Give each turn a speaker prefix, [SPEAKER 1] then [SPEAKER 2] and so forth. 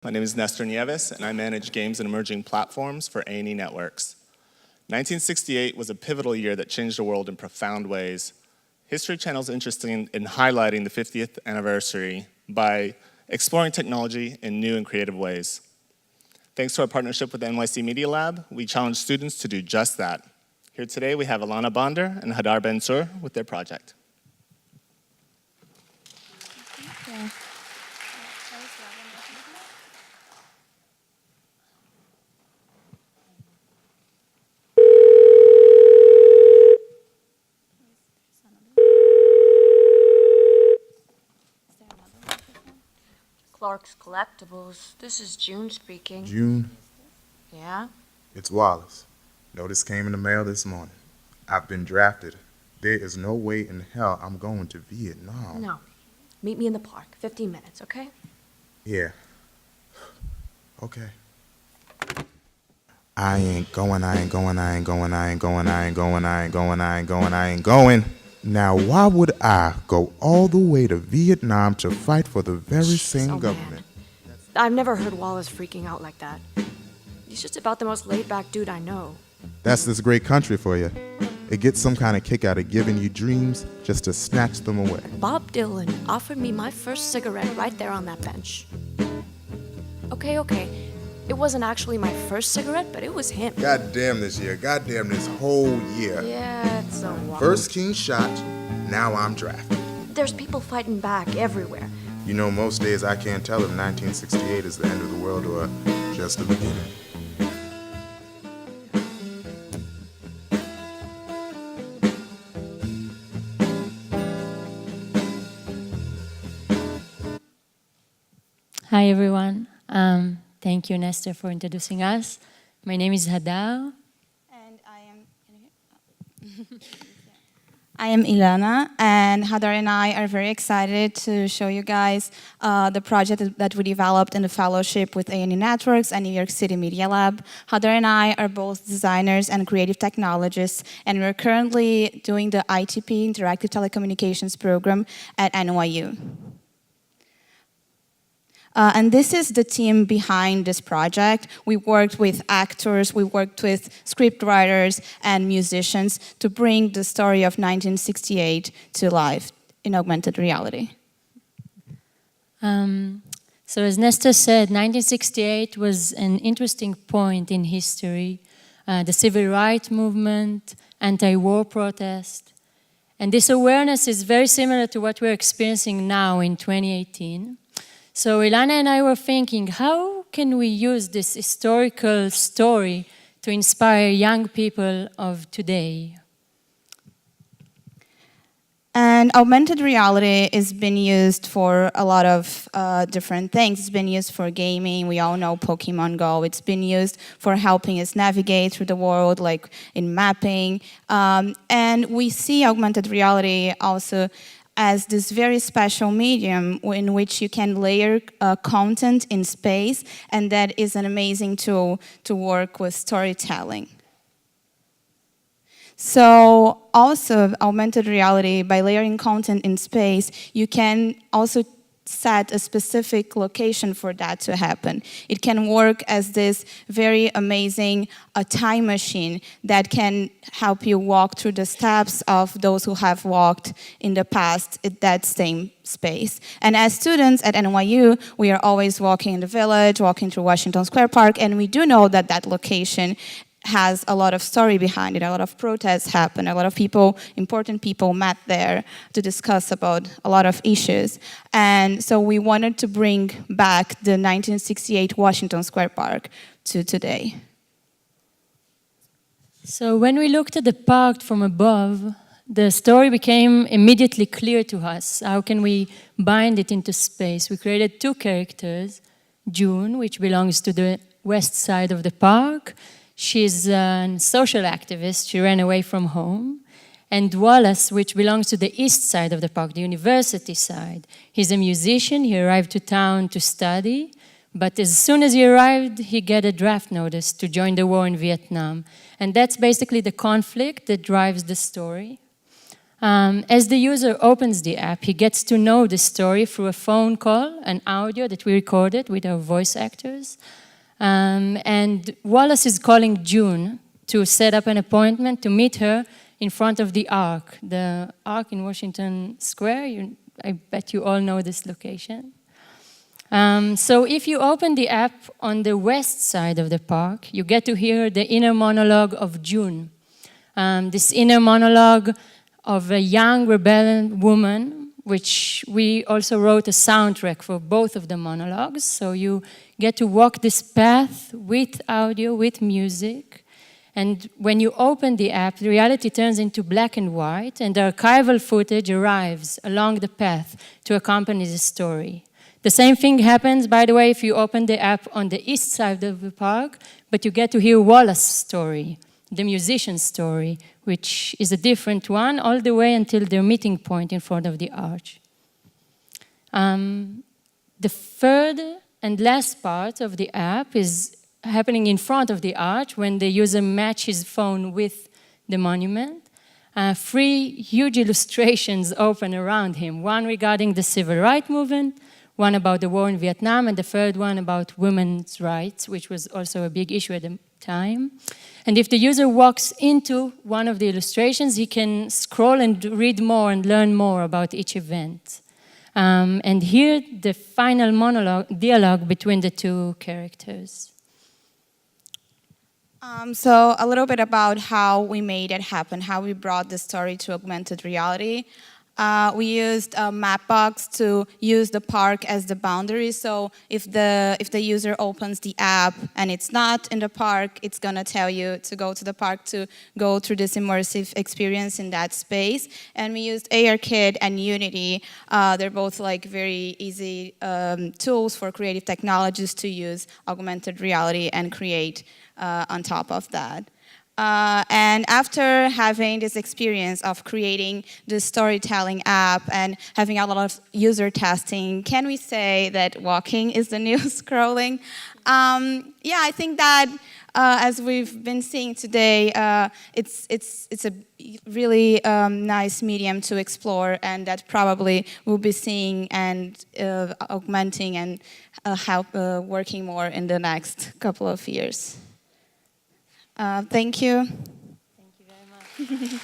[SPEAKER 1] My name is Nestor Nieves, and I manage games and emerging platforms for A+E Networks. 1968 was a pivotal year that changed the world in profound ways. History Channel is interested in highlighting the 50th anniversary by exploring technology in new and creative ways. Thanks to our partnership with the NYC Media Lab, we challenge students to do just that. Here today we have Ilana and Hadar Ben-Tzur with their project.
[SPEAKER 2] Okay.
[SPEAKER 3] Clark's Collectibles. This is June speaking.
[SPEAKER 4] June?
[SPEAKER 3] Yeah?
[SPEAKER 4] It's Wallace. Notice came in the mail this morning. I've been drafted. There is no way in hell I'm going to Vietnam.
[SPEAKER 3] No. Meet me in the park. 15 minutes, okay?
[SPEAKER 4] Yeah. Okay. I ain't going. Now, why would I go all the way to Vietnam to fight for the very same government?
[SPEAKER 3] Man. I've never heard Wallace freaking out like that. He's just about the most laid-back dude I know.
[SPEAKER 4] That's this great country for you. It gets some kind of kick out of giving you dreams just to snatch them away.
[SPEAKER 3] Bob Dylan offered me my first cigarette right there on that bench. Okay. It wasn't actually my first cigarette, but it was him.
[SPEAKER 4] Goddamn this year. Goddamn this whole year.
[SPEAKER 3] Yeah, it's a wild.
[SPEAKER 4] First king shot, now I'm drafted.
[SPEAKER 3] There's people fighting back everywhere.
[SPEAKER 4] You know, most days I can't tell if 1968 is the end of the world or just the beginning.
[SPEAKER 2] Hi, everyone. Thank you, Nestor, for introducing us. My name is Hadar.
[SPEAKER 5] And I am Ilana, and Hadar and I are very excited to show you guys the project that we developed in the fellowship with A+E Networks and New York City Media Lab. Hadar and I are both designers and creative technologists, and we're currently doing the ITP, Interactive Telecommunications program at NYU. And this is the team behind this project. We worked with actors, we worked with script writers and musicians to bring the story of 1968 to life in augmented reality.
[SPEAKER 2] So as Nestor said, 1968 was an interesting point in history. The civil rights movement, anti-war protest. And this awareness is very similar to what we're experiencing now in 2018. So Ilana and I were thinking, how can we use this historical story to inspire young people of today?
[SPEAKER 5] And augmented reality has been used for a lot of different things. It's been used for gaming. We all know Pokemon Go. It's been used for helping us navigate through the world, like in mapping. And we see augmented reality also as this very special medium in which you can layer content in space, and that is an amazing tool to work with storytelling. So also, augmented reality, by layering content in space, you can also set a specific location for that to happen. It can work as this very amazing time machine that can help you walk through the steps of those who have walked in the past at that same space. And as students at NYU, we are always walking in the village, walking through Washington Square Park, and we do know that that location has a lot of story behind it. A lot of protests happen. A lot of people, important people, met there to discuss about a lot of issues. And so we wanted to bring back the 1968 Washington Square Park to today.
[SPEAKER 2] So when we looked at the park from above, the story became immediately clear to us. How can we bind it into space? We created two characters, June, which belongs to the west side of the park. She's a social activist. She ran away from home. And Wallace, which belongs to the east side of the park, the university side. He's a musician. He arrived to town to study. But as soon as he arrived, he got a draft notice to join the war in Vietnam. And that's basically the conflict that drives the story. As the user opens the app, he gets to know the story through a phone call, an audio that we recorded with our voice actors. And Wallace is calling June to set up an appointment to meet her in front of the Arc. The Arc in Washington Square, I bet you all know this location. So if you open the app on the west side of the park, you get to hear the inner monologue of June. This inner monologue of a young rebellious woman, which we also wrote a soundtrack for both of the monologues. So you get to walk this path with audio, with music. And when you open the app, the reality turns into black and white, and the archival footage arrives along the path to accompany the story. The same thing happens, by the way, if you open the app on the east side of the park, but you get to hear Wallace's story, the musician's story, which is a different one, all the way until their meeting point in front of the arch. The third and last part of the app is happening in front of the arch when the user matches his phone with the monument. 3 huge illustrations open around him, one regarding the civil rights movement, one about the war in Vietnam, and the third one about women's rights, which was also a big issue at the time. And if the user walks into one of the illustrations, he can scroll and read more and learn more about each event. And hear the final dialogue between the two characters.
[SPEAKER 5] So a little bit about how we made it happen, how we brought the story to augmented reality. We used Mapbox to use the park as the boundary. So if the user opens the app and it's not in the park, it's gonna tell you to go to the park to go through this immersive experience in that space. And we used ARKit and Unity. They're both like very easy tools for creative technologists to use augmented reality and create on top of that. And after having this experience of creating the storytelling app and having a lot of user testing, can we say that walking is the new scrolling? Yeah, I think that as we've been seeing today, it's a really nice medium to explore, and that probably we'll be seeing and augmenting and working more in the next couple of years. Thank you.
[SPEAKER 2] Thank you very much.